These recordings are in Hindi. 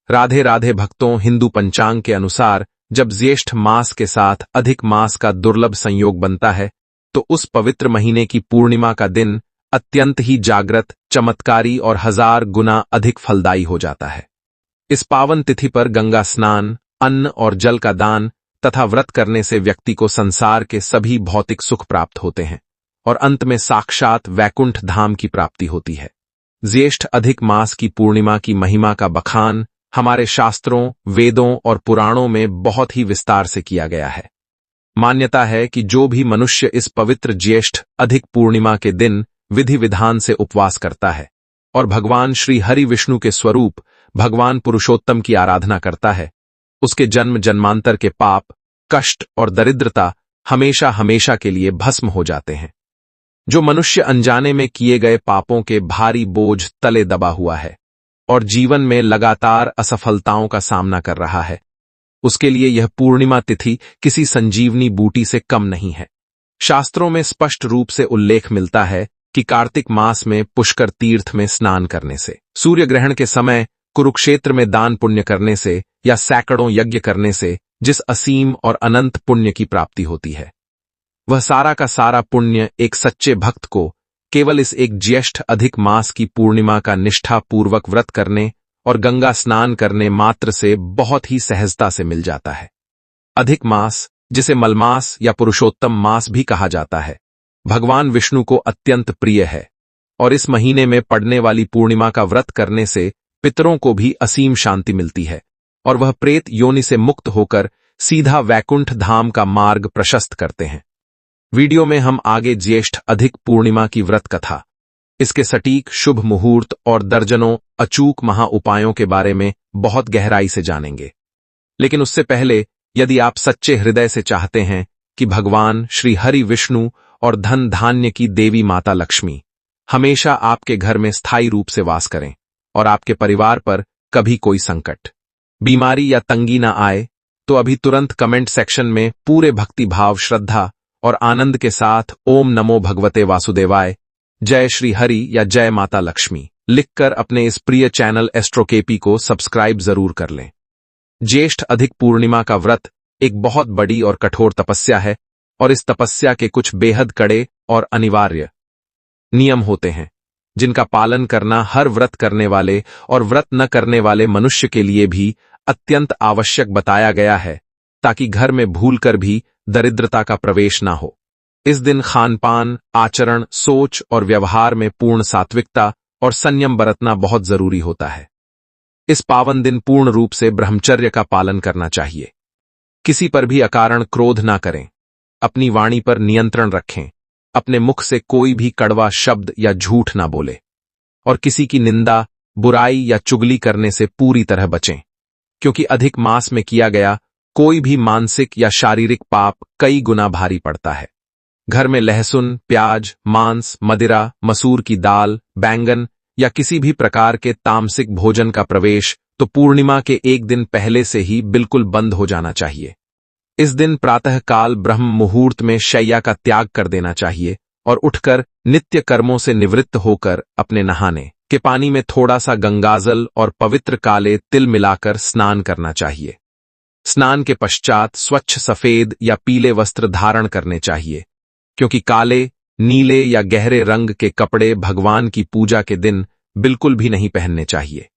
राधे राधे भक्तों। हिंदू पंचांग के अनुसार जब ज्येष्ठ मास के साथ अधिक मास का दुर्लभ संयोग बनता है तो उस पवित्र महीने की पूर्णिमा का दिन अत्यंत ही जागृत, चमत्कारी और 1000 गुना अधिक फलदायी हो जाता है। इस पावन तिथि पर गंगा स्नान, अन्न और जल का दान तथा व्रत करने से व्यक्ति को संसार के सभी भौतिक सुख प्राप्त होते हैं और अंत में साक्षात वैकुंठ धाम की प्राप्ति होती है। ज्येष्ठ अधिक मास की पूर्णिमा की महिमा का बखान हमारे शास्त्रों, वेदों और पुराणों में बहुत ही विस्तार से किया गया है। मान्यता है कि जो भी मनुष्य इस पवित्र ज्येष्ठ अधिक पूर्णिमा के दिन विधि विधान से उपवास करता है और भगवान श्री हरि विष्णु के स्वरूप भगवान पुरुषोत्तम की आराधना करता है, उसके जन्म जन्मांतर के पाप, कष्ट और दरिद्रता हमेशा हमेशा के लिए भस्म हो जाते हैं। जो मनुष्य अनजाने में किए गए पापों के भारी बोझ तले दबा हुआ है और जीवन में लगातार असफलताओं का सामना कर रहा है, उसके लिए यह पूर्णिमा तिथि किसी संजीवनी बूटी से कम नहीं है। शास्त्रों में स्पष्ट रूप से उल्लेख मिलता है कि कार्तिक मास में पुष्कर तीर्थ में स्नान करने से, सूर्य ग्रहण के समय कुरुक्षेत्र में दान पुण्य करने से या सैकड़ों यज्ञ करने से जिस असीम और अनंत पुण्य की प्राप्ति होती है, वह सारा का सारा पुण्य एक सच्चे भक्त को केवल इस एक ज्येष्ठ अधिक मास की पूर्णिमा का निष्ठापूर्वक व्रत करने और गंगा स्नान करने मात्र से बहुत ही सहजता से मिल जाता है। अधिक मास, जिसे मलमास या पुरुषोत्तम मास भी कहा जाता है, भगवान विष्णु को अत्यंत प्रिय है और इस महीने में पड़ने वाली पूर्णिमा का व्रत करने से पितरों को भी असीम शांति मिलती है और वह प्रेत योनि से मुक्त होकर सीधा वैकुंठ धाम का मार्ग प्रशस्त करते हैं। वीडियो में हम आगे ज्येष्ठ अधिक पूर्णिमा की व्रत कथा, इसके सटीक शुभ मुहूर्त और दर्जनों अचूक महा उपायों के बारे में बहुत गहराई से जानेंगे। लेकिन उससे पहले, यदि आप सच्चे हृदय से चाहते हैं कि भगवान श्री हरि विष्णु और धन धान्य की देवी माता लक्ष्मी हमेशा आपके घर में स्थायी रूप से वास करें और आपके परिवार पर कभी कोई संकट, बीमारी या तंगी ना आए, तो अभी तुरंत कमेंट सेक्शन में पूरे भक्ति भाव, श्रद्धा और आनंद के साथ ओम नमो भगवते वासुदेवाय, जय श्री हरि या जय माता लक्ष्मी लिखकर अपने इस प्रिय चैनल एस्ट्रोकेपी को सब्सक्राइब जरूर कर लें। ज्येष्ठ अधिक पूर्णिमा का व्रत एक बहुत बड़ी और कठोर तपस्या है और इस तपस्या के कुछ बेहद कड़े और अनिवार्य नियम होते हैं जिनका पालन करना हर व्रत करने वाले और व्रत न करने वाले मनुष्य के लिए भी अत्यंत आवश्यक बताया गया है, ताकि घर में भूलकर भी दरिद्रता का प्रवेश ना हो। इस दिन खानपान, आचरण, सोच और व्यवहार में पूर्ण सात्विकता और संयम बरतना बहुत जरूरी होता है। इस पावन दिन पूर्ण रूप से ब्रह्मचर्य का पालन करना चाहिए। किसी पर भी अकारण क्रोध ना करें, अपनी वाणी पर नियंत्रण रखें, अपने मुख से कोई भी कड़वा शब्द या झूठ ना बोले और किसी की निंदा, बुराई या चुगली करने से पूरी तरह बचें, क्योंकि अधिक मास में किया गया कोई भी मानसिक या शारीरिक पाप कई गुना भारी पड़ता है। घर में लहसुन, प्याज, मांस, मदिरा, मसूर की दाल, बैंगन या किसी भी प्रकार के तामसिक भोजन का प्रवेश तो पूर्णिमा के एक दिन पहले से ही बिल्कुल बंद हो जाना चाहिए। इस दिन प्रातः काल ब्रह्म मुहूर्त में शैया का त्याग कर देना चाहिए और उठकर नित्य कर्मों से निवृत्त होकर अपने नहाने के पानी में थोड़ा सा गंगाजल और पवित्र काले तिल मिलाकर स्नान करना चाहिए। स्नान के पश्चात स्वच्छ सफेद या पीले वस्त्र धारण करने चाहिए, क्योंकि काले, नीले या गहरे रंग के कपड़े भगवान की पूजा के दिन बिल्कुल भी नहीं पहनने चाहिए।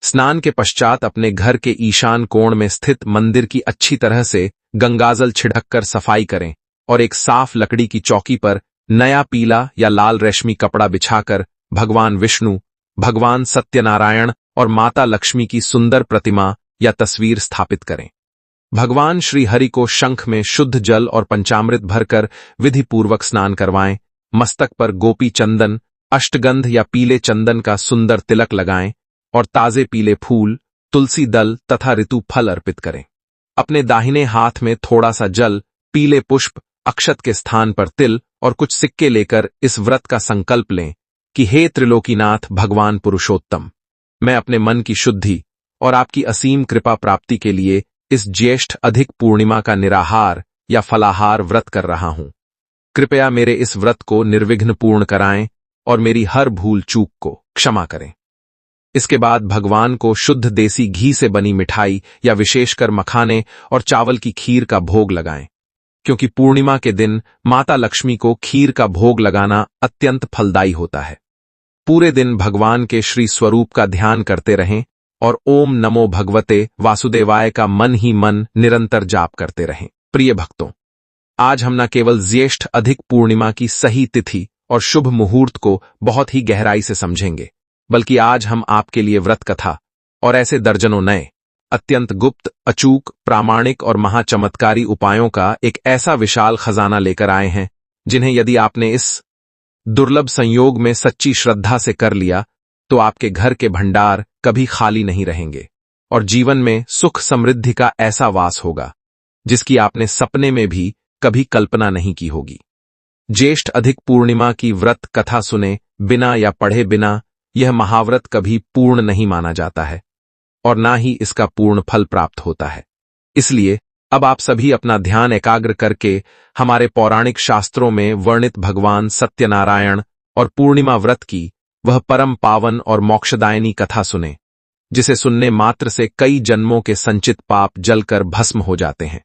स्नान के पश्चात अपने घर के ईशान कोण में स्थित मंदिर की अच्छी तरह से गंगाजल छिड़ककर सफाई करें और एक साफ लकड़ी की चौकी पर नया पीला या लाल रेशमी कपड़ा बिछाकर भगवान विष्णु, भगवान सत्यनारायण और माता लक्ष्मी की सुंदर प्रतिमा या तस्वीर स्थापित करें। भगवान श्री हरि को शंख में शुद्ध जल और पंचामृत भरकर विधि पूर्वक स्नान करवाएं। मस्तक पर गोपी चंदन, अष्टगंध या पीले चंदन का सुंदर तिलक लगाएं और ताजे पीले फूल, तुलसी दल तथा ऋतु फल अर्पित करें। अपने दाहिने हाथ में थोड़ा सा जल, पीले पुष्प, अक्षत के स्थान पर तिल और कुछ सिक्के लेकर इस व्रत का संकल्प लें कि हे त्रिलोकीनाथ भगवान पुरुषोत्तम, मैं अपने मन की शुद्धि और आपकी असीम कृपा प्राप्ति के लिए इस ज्येष्ठ अधिक पूर्णिमा का निराहार या फलाहार व्रत कर रहा हूं। कृपया मेरे इस व्रत को निर्विघ्न पूर्ण कराएं और मेरी हर भूल चूक को क्षमा करें। इसके बाद भगवान को शुद्ध देसी घी से बनी मिठाई या विशेषकर मखाने और चावल की खीर का भोग लगाएं, क्योंकि पूर्णिमा के दिन माता लक्ष्मी को खीर का भोग लगाना अत्यंत फलदायी होता है। पूरे दिन भगवान के श्री स्वरूप का ध्यान करते रहें और ओम नमो भगवते वासुदेवाय का मन ही मन निरंतर जाप करते रहें। प्रिय भक्तों, आज हम न केवल ज्येष्ठ अधिक पूर्णिमा की सही तिथि और शुभ मुहूर्त को बहुत ही गहराई से समझेंगे, बल्कि आज हम आपके लिए व्रत कथा और ऐसे दर्जनों नए अत्यंत गुप्त, अचूक, प्रामाणिक और महाचमत्कारी उपायों का एक ऐसा विशाल खजाना लेकर आए हैं, जिन्हें यदि आपने इस दुर्लभ संयोग में सच्ची श्रद्धा से कर लिया तो आपके घर के भंडार कभी खाली नहीं रहेंगे और जीवन में सुख समृद्धि का ऐसा वास होगा जिसकी आपने सपने में भी कभी कल्पना नहीं की होगी। ज्येष्ठ अधिक पूर्णिमा की व्रत कथा सुने बिना या पढ़े बिना यह महाव्रत कभी पूर्ण नहीं माना जाता है और ना ही इसका पूर्ण फल प्राप्त होता है। इसलिए अब आप सभी अपना ध्यान एकाग्र करके हमारे पौराणिक शास्त्रों में वर्णित भगवान सत्यनारायण और पूर्णिमा व्रत की वह परम पावन और मोक्षदायिनी कथा सुने, जिसे सुनने मात्र से कई जन्मों के संचित पाप जलकर भस्म हो जाते हैं।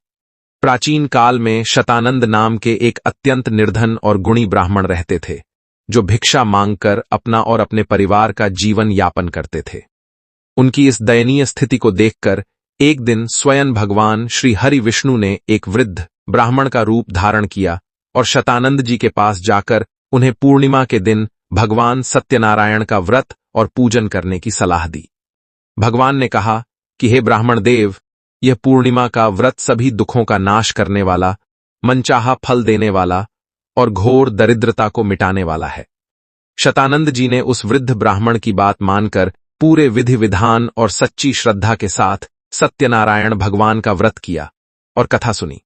प्राचीन काल में शतानंद नाम के एक अत्यंत निर्धन और गुणी ब्राह्मण रहते थे, जो भिक्षा मांगकर अपना और अपने परिवार का जीवन यापन करते थे। उनकी इस दयनीय स्थिति को देखकर एक दिन स्वयं भगवान श्री हरि विष्णु ने एक वृद्ध ब्राह्मण का रूप धारण किया और शतानंद जी के पास जाकर उन्हें पूर्णिमा के दिन भगवान सत्यनारायण का व्रत और पूजन करने की सलाह दी। भगवान ने कहा कि हे ब्राह्मण देव, यह पूर्णिमा का व्रत सभी दुखों का नाश करने वाला, मनचाहा फल देने वाला और घोर दरिद्रता को मिटाने वाला है। शतानंद जी ने उस वृद्ध ब्राह्मण की बात मानकर पूरे विधि विधान और सच्ची श्रद्धा के साथ सत्यनारायण भगवान का व्रत किया और कथा सुनी।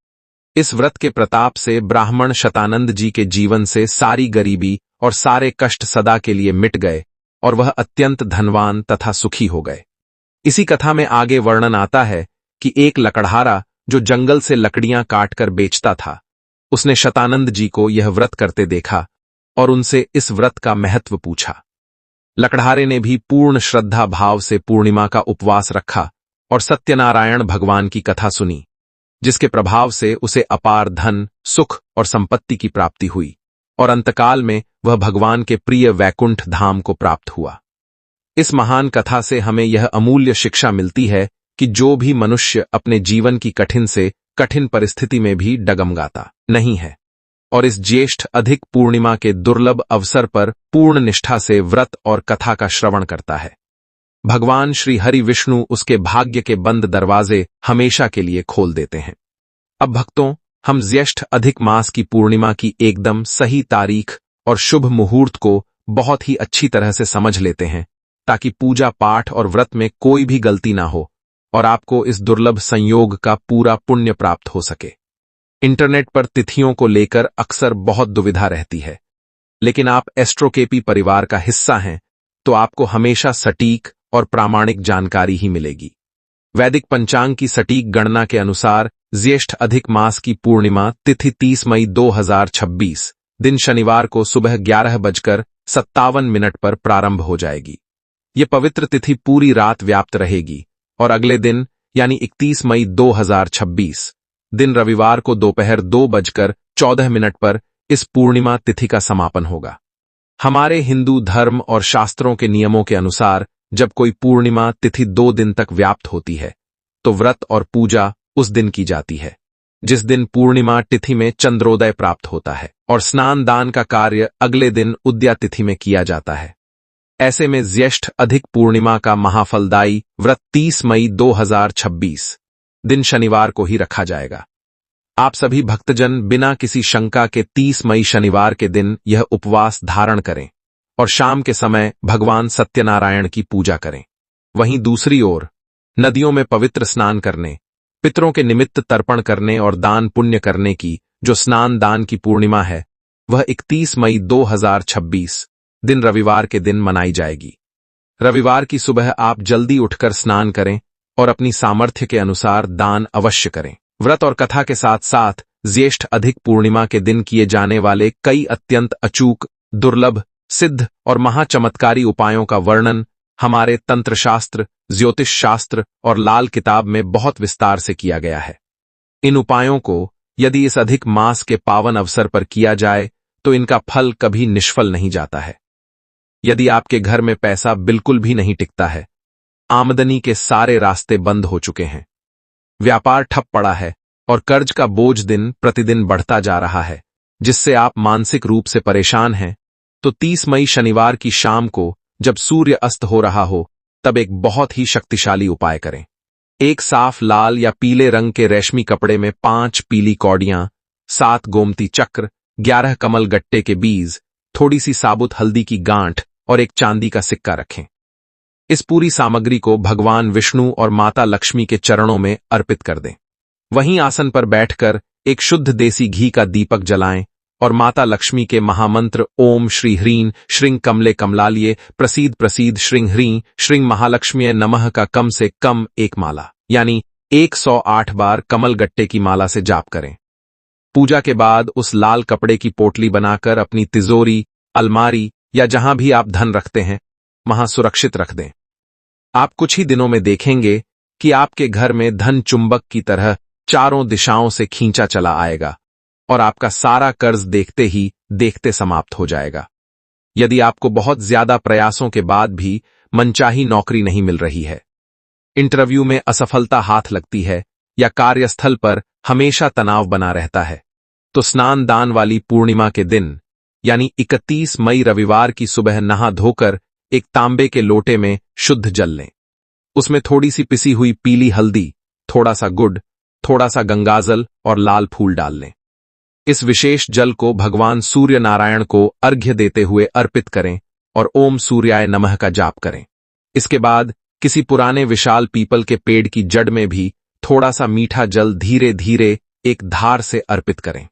इस व्रत के प्रताप से ब्राह्मण शतानंद जी के जीवन से सारी गरीबी और सारे कष्ट सदा के लिए मिट गए और वह अत्यंत धनवान तथा सुखी हो गए। इसी कथा में आगे वर्णन आता है कि एक लकड़हारा जो जंगल से लकड़ियां काटकर बेचता था, उसने शतानंद जी को यह व्रत करते देखा और उनसे इस व्रत का महत्व पूछा। लकड़हारे ने भी पूर्ण श्रद्धा भाव से पूर्णिमा का उपवास रखा और सत्यनारायण भगवान की कथा सुनी, जिसके प्रभाव से उसे अपार धन, सुख और संपत्ति की प्राप्ति हुई और अंतकाल में वह भगवान के प्रिय वैकुंठ धाम को प्राप्त हुआ। इस महान कथा से हमें यह अमूल्य शिक्षा मिलती है कि जो भी मनुष्य अपने जीवन की कठिन से कठिन परिस्थिति में भी डगमगाता नहीं है और इस ज्येष्ठ अधिक पूर्णिमा के दुर्लभ अवसर पर पूर्ण निष्ठा से व्रत और कथा का श्रवण करता है, भगवान श्री हरि विष्णु उसके भाग्य के बंद दरवाजे हमेशा के लिए खोल देते हैं। अब भक्तों, हम ज्येष्ठ अधिक मास की पूर्णिमा की एकदम सही तारीख और शुभ मुहूर्त को बहुत ही अच्छी तरह से समझ लेते हैं, ताकि पूजा पाठ और व्रत में कोई भी गलती ना हो और आपको इस दुर्लभ संयोग का पूरा पुण्य प्राप्त हो सके। इंटरनेट पर तिथियों को लेकर अक्सर बहुत दुविधा रहती है, लेकिन आप एस्ट्रोकेपी परिवार का हिस्सा हैं तो आपको हमेशा सटीक और प्रामाणिक जानकारी ही मिलेगी। वैदिक पंचांग की सटीक गणना के अनुसार ज्येष्ठ अधिक मास की पूर्णिमा तिथि 30 मई 2026 दिन शनिवार को सुबह 11:57 पर प्रारंभ हो जाएगी। ये पवित्र तिथि पूरी रात व्याप्त रहेगी और अगले दिन यानी 31 मई 2026 दिन रविवार को दोपहर 2:14 पर इस पूर्णिमा तिथि का समापन होगा। हमारे हिंदू धर्म और शास्त्रों के नियमों के अनुसार जब कोई पूर्णिमा तिथि 2 दिन तक व्याप्त होती है तो व्रत और पूजा उस दिन की जाती है, जिस दिन पूर्णिमा तिथि में चंद्रोदय प्राप्त होता है और स्नान दान का कार्य अगले दिन उद्या तिथि में किया जाता है। ऐसे में ज्येष्ठ अधिक पूर्णिमा का महाफलदायी व्रत 30 मई 2026 दिन शनिवार को ही रखा जाएगा। आप सभी भक्तजन बिना किसी शंका के 30 मई शनिवार के दिन यह उपवास धारण करें और शाम के समय भगवान सत्यनारायण की पूजा करें। वहीं दूसरी ओर नदियों में पवित्र स्नान करने, पितरों के निमित्त तर्पण करने और दान पुण्य करने की जो स्नान दान की पूर्णिमा है, वह 31 मई 2026 दिन रविवार के दिन मनाई जाएगी। रविवार की सुबह आप जल्दी उठकर स्नान करें और अपनी सामर्थ्य के अनुसार दान अवश्य करें। व्रत और कथा के साथ साथ ज्येष्ठ अधिक पूर्णिमा के दिन किए जाने वाले कई अत्यंत अचूक, दुर्लभ, सिद्ध और महाचमत्कारी उपायों का वर्णन हमारे तंत्र शास्त्र, ज्योतिष शास्त्र और लाल किताब में बहुत विस्तार से किया गया है। इन उपायों को यदि इस अधिक मास के पावन अवसर पर किया जाए तो इनका फल कभी निष्फल नहीं जाता है। यदि आपके घर में पैसा बिल्कुल भी नहीं टिकता है, आमदनी के सारे रास्ते बंद हो चुके हैं, व्यापार ठप पड़ा है और कर्ज का बोझ दिन प्रतिदिन बढ़ता जा रहा है, जिससे आप मानसिक रूप से परेशान हैं, तो 30 मई शनिवार की शाम को जब सूर्य अस्त हो रहा हो तब एक बहुत ही शक्तिशाली उपाय करें। एक साफ लाल या पीले रंग के रेशमी कपड़े में 5 पीली कौड़ियां, 7 गोमती चक्र, 11 कमल गट्टे के बीज, थोड़ी सी साबुत हल्दी की गांठ और एक चांदी का सिक्का रखें। इस पूरी सामग्री को भगवान विष्णु और माता लक्ष्मी के चरणों में अर्पित कर दें। वहीं आसन पर बैठकर एक शुद्ध देसी घी का दीपक जलाएं और माता लक्ष्मी के महामंत्र ओम श्री ह्रीं श्रीं कमले कमलालिये प्रसीद प्रसीद श्रीं ह्रीं श्रीं महालक्ष्मी नमः का कम से कम एक माला यानी 108 बार कमल गट्टे की माला से जाप करें। पूजा के बाद उस लाल कपड़े की पोटली बनाकर अपनी तिजोरी, अलमारी या जहां भी आप धन रखते हैं वहां सुरक्षित रख दें। आप कुछ ही दिनों में देखेंगे कि आपके घर में धन चुंबक की तरह चारों दिशाओं से खींचा चला आएगा और आपका सारा कर्ज देखते ही देखते समाप्त हो जाएगा। यदि आपको बहुत ज्यादा प्रयासों के बाद भी मनचाही नौकरी नहीं मिल रही है, इंटरव्यू में असफलता हाथ लगती है या कार्यस्थल पर हमेशा तनाव बना रहता है, तो स्नान दान वाली पूर्णिमा के दिन यानी 31 मई रविवार की सुबह नहा धोकर एक तांबे के लोटे में शुद्ध जल लें। उसमें थोड़ी सी पिसी हुई पीली हल्दी, थोड़ा सा गुड़, थोड़ा सा गंगाजल और लाल फूल डाल लें। इस विशेष जल को भगवान सूर्य नारायण को अर्घ्य देते हुए अर्पित करें और ओम सूर्याय नमः का जाप करें। इसके बाद किसी पुराने विशाल पीपल के पेड़ की जड़ में भी थोड़ा सा मीठा जल धीरे धीरे एक धार से अर्पित करें।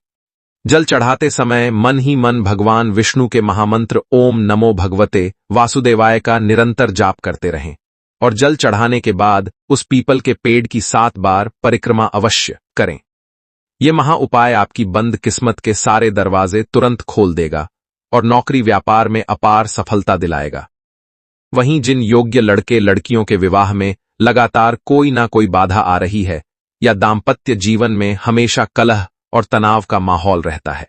जल चढ़ाते समय मन ही मन भगवान विष्णु के महामंत्र ओम नमो भगवते वासुदेवाय का निरंतर जाप करते रहें और जल चढ़ाने के बाद उस पीपल के पेड़ की 7 बार परिक्रमा अवश्य करें। यह महा उपाय आपकी बंद किस्मत के सारे दरवाजे तुरंत खोल देगा और नौकरी व्यापार में अपार सफलता दिलाएगा। वहीं जिन योग्य लड़के लड़कियों के विवाह में लगातार कोई ना कोई बाधा आ रही है या दाम्पत्य जीवन में हमेशा कलह और तनाव का माहौल रहता है,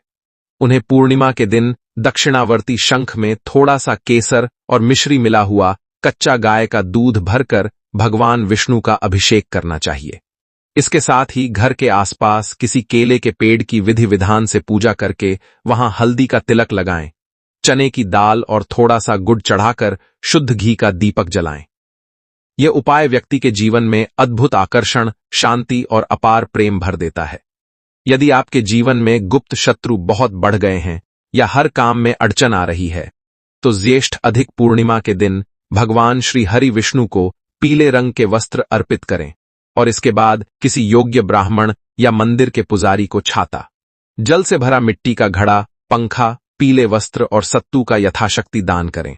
उन्हें पूर्णिमा के दिन दक्षिणावर्ती शंख में थोड़ा सा केसर और मिश्री मिला हुआ कच्चा गाय का दूध भरकर भगवान विष्णु का अभिषेक करना चाहिए। इसके साथ ही घर के आसपास किसी केले के पेड़ की विधि विधान से पूजा करके वहां हल्दी का तिलक लगाएं, चने की दाल और थोड़ा सा गुड़ चढ़ाकर शुद्ध घी का दीपक जलाएं। यह उपाय व्यक्ति के जीवन में अद्भुत आकर्षण, शांति और अपार प्रेम भर देता है। यदि आपके जीवन में गुप्त शत्रु बहुत बढ़ गए हैं या हर काम में अड़चन आ रही है, तो ज्येष्ठ अधिक पूर्णिमा के दिन भगवान श्री हरि विष्णु को पीले रंग के वस्त्र अर्पित करें और इसके बाद किसी योग्य ब्राह्मण या मंदिर के पुजारी को छाता, जल से भरा मिट्टी का घड़ा, पंखा, पीले वस्त्र और सत्तू का यथाशक्ति दान करें।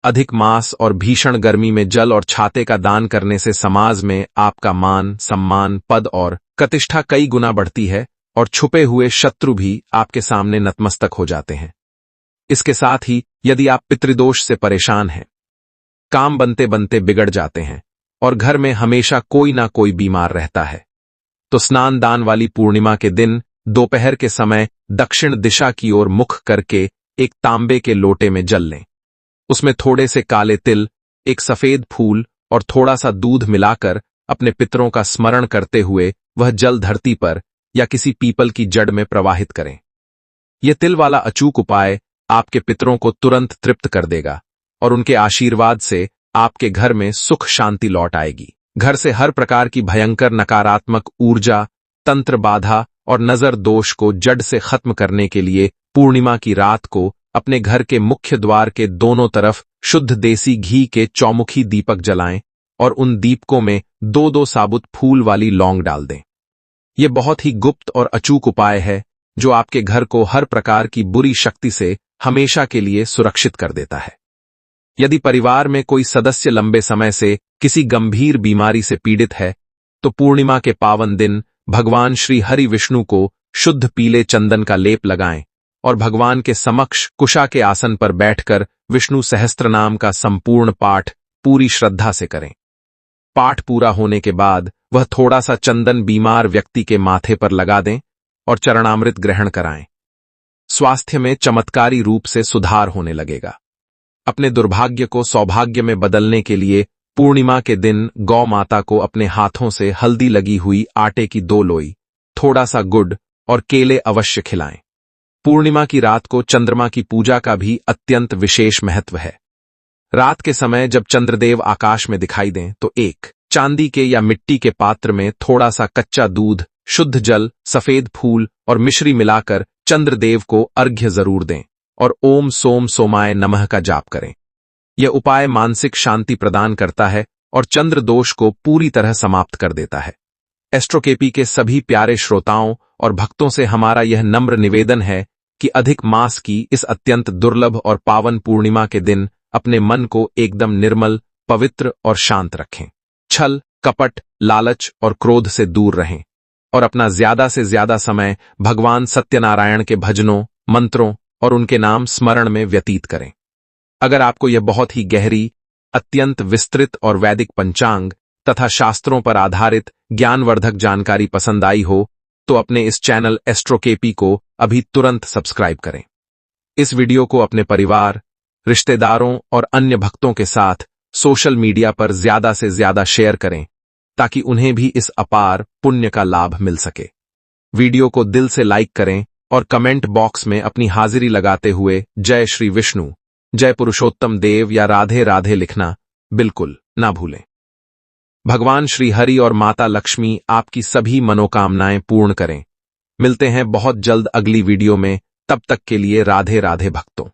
अधिक मास और भीषण गर्मी में जल और छाते का दान करने से समाज में आपका मान, सम्मान, पद और प्रतिष्ठा कई गुना बढ़ती है और छुपे हुए शत्रु भी आपके सामने नतमस्तक हो जाते हैं। इसके साथ ही यदि आप पितृदोष से परेशान हैं, काम बनते बनते बिगड़ जाते हैं और घर में हमेशा कोई ना कोई बीमार रहता है, तो स्नान दान वाली पूर्णिमा के दिन दोपहर के समय दक्षिण दिशा की ओर मुख करके एक तांबे के लोटे में जल लें। उसमें थोड़े से काले तिल, एक सफेद फूल और थोड़ा सा दूध मिलाकर अपने पितरों का स्मरण करते हुए वह जल धरती पर या किसी पीपल की जड़ में प्रवाहित करें। यह तिल वाला अचूक उपाय आपके पितरों को तुरंत तृप्त कर देगा और उनके आशीर्वाद से आपके घर में सुख शांति लौट आएगी। घर से हर प्रकार की भयंकर नकारात्मक ऊर्जा, तंत्र बाधा और नजर दोष को जड़ से खत्म करने के लिए पूर्णिमा की रात को अपने घर के मुख्य द्वार के दोनों तरफ शुद्ध देसी घी के चौमुखी दीपक जलाएं और उन दीपकों में 2-2 साबुत फूल वाली लौंग डाल दें। यह बहुत ही गुप्त और अचूक उपाय है जो आपके घर को हर प्रकार की बुरी शक्ति से हमेशा के लिए सुरक्षित कर देता है। यदि परिवार में कोई सदस्य लंबे समय से किसी गंभीर बीमारी से पीड़ित है, तो पूर्णिमा के पावन दिन भगवान श्री हरि विष्णु को शुद्ध पीले चंदन का लेप लगाएं और भगवान के समक्ष कुशा के आसन पर बैठकर विष्णु सहस्त्रनाम का संपूर्ण पाठ पूरी श्रद्धा से करें। पाठ पूरा होने के बाद वह थोड़ा सा चंदन बीमार व्यक्ति के माथे पर लगा दें और चरणामृत ग्रहण कराएं। स्वास्थ्य में चमत्कारी रूप से सुधार होने लगेगा। अपने दुर्भाग्य को सौभाग्य में बदलने के लिए पूर्णिमा के दिन गौ माता को अपने हाथों से हल्दी लगी हुई आटे की 2 लोई, थोड़ा सा गुड़ और केले अवश्य खिलाएं। पूर्णिमा की रात को चंद्रमा की पूजा का भी अत्यंत विशेष महत्व है। रात के समय जब चंद्रदेव आकाश में दिखाई दें तो एक चांदी के या मिट्टी के पात्र में थोड़ा सा कच्चा दूध, शुद्ध जल, सफेद फूल और मिश्री मिलाकर चंद्रदेव को अर्घ्य जरूर दें और ओम सोम सोमाय नमः का जाप करें। यह उपाय मानसिक शांति प्रदान करता है और चंद्र दोष को पूरी तरह समाप्त कर देता है। एस्ट्रोकेपी के सभी प्यारे श्रोताओं और भक्तों से हमारा यह नम्र निवेदन है कि अधिक मास की इस अत्यंत दुर्लभ और पावन पूर्णिमा के दिन अपने मन को एकदम निर्मल, पवित्र और शांत रखें। छल, कपट, लालच और क्रोध से दूर रहें और अपना ज्यादा से ज्यादा समय भगवान सत्यनारायण के भजनों, मंत्रों और उनके नाम स्मरण में व्यतीत करें। अगर आपको यह बहुत ही गहरी, अत्यंत विस्तृत और वैदिक पंचांग तथा शास्त्रों पर आधारित ज्ञानवर्धक जानकारी पसंद आई हो तो अपने इस चैनल एस्ट्रोकेपी को अभी तुरंत सब्सक्राइब करें। इस वीडियो को अपने परिवार, रिश्तेदारों और अन्य भक्तों के साथ सोशल मीडिया पर ज्यादा से ज्यादा शेयर करें ताकि उन्हें भी इस अपार पुण्य का लाभ मिल सके। वीडियो को दिल से लाइक करें और कमेंट बॉक्स में अपनी हाजिरी लगाते हुए जय श्री विष्णु, जय पुरुषोत्तम देव या राधे राधे लिखना बिल्कुल ना भूलें। भगवान श्री हरि और माता लक्ष्मी आपकी सभी मनोकामनाएं पूर्ण करें। मिलते हैं बहुत जल्द अगली वीडियो में, तब तक के लिए राधे राधे भक्तों।